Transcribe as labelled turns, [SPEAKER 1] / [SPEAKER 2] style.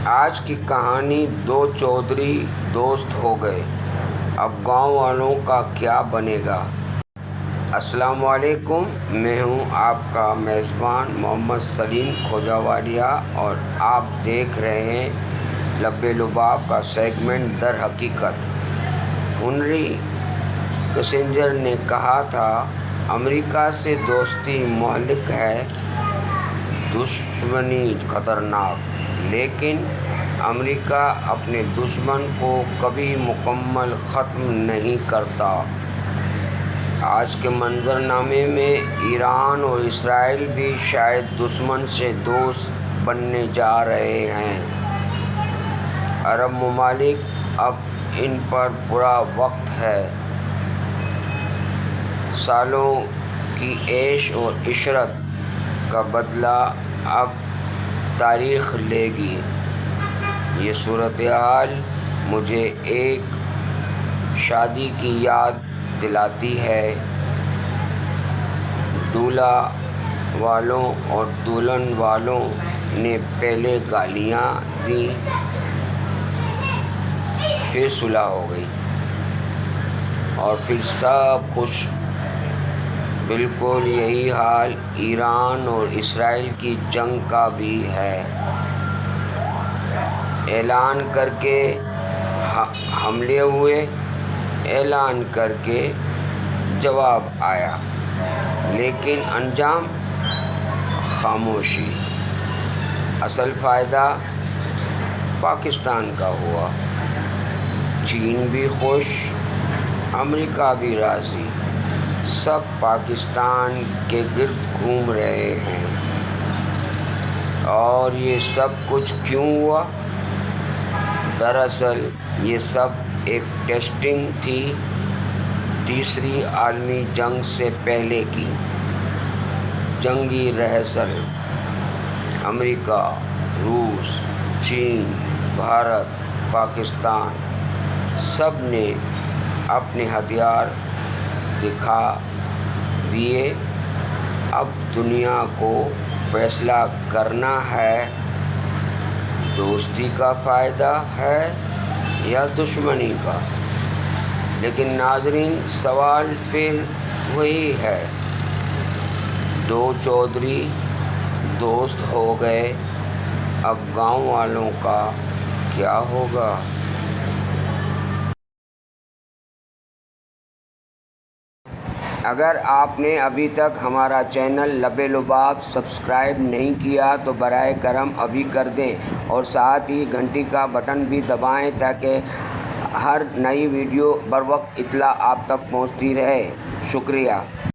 [SPEAKER 1] آج کی کہانی دو چودھری دوست ہو گئے، اب گاؤں والوں کا کیا بنے گا؟ السلام علیکم، میں ہوں آپ کا میزبان محمد سلیم کھوجاوالیہ اور آپ دیکھ رہے ہیں لب لباب کا سیگمنٹ در حقیقت۔ ہنری کسنجر نے کہا تھا، امریکہ سے دوستی مہلک ہے، دشمنی خطرناک، لیکن امریکہ اپنے دشمن کو کبھی مکمل ختم نہیں کرتا۔ آج کے منظر نامے میں ایران اور اسرائیل بھی شاید دشمن سے دوست بننے جا رہے ہیں۔ عرب ممالک اب ان پر برا وقت ہے۔ سالوں کی عیش اور عشرت کا بدلہ اب تاریخ لے گی۔ یہ صورتحال مجھے ایک شادی کی یاد دلاتی ہے۔ دولہا والوں اور دلہن والوں نے پہلے گالیاں دیں، پھر صلح ہو گئی اور پھر سب خوش۔ بالکل یہی حال ایران اور اسرائیل کی جنگ کا بھی ہے۔ اعلان کر کے حملے ہوئے، اعلان کر کے جواب آیا، لیکن انجام خاموشی۔ اصل فائدہ پاکستان کا ہوا۔ چین بھی خوش، امریکہ بھی راضی، سب پاکستان کے گرد گھوم رہے ہیں۔ اور یہ سب کچھ کیوں ہوا؟ دراصل یہ سب ایک ٹیسٹنگ تھی، تیسری عالمی جنگ سے پہلے کی۔ جنگی ریہرسل۔ امریکہ، روس، چین، بھارت، پاکستان، سب نے اپنے ہتھیار دکھا دیے۔ اب دنیا کو فیصلہ کرنا ہے، دوستی کا فائدہ ہے یا دشمنی کا۔ لیکن ناظرین، سوال پھر وہی ہے، دو چودھری دوست ہو گئے، اب گاؤں والوں کا کیا ہوگا؟ اگر آپ نے ابھی تک ہمارا چینل لب لباب سبسکرائب نہیں کیا تو برائے کرم ابھی کر دیں اور ساتھ ہی گھنٹی کا بٹن بھی دبائیں تاکہ ہر نئی ویڈیو بروقت اطلاع آپ تک پہنچتی رہے۔ شکریہ۔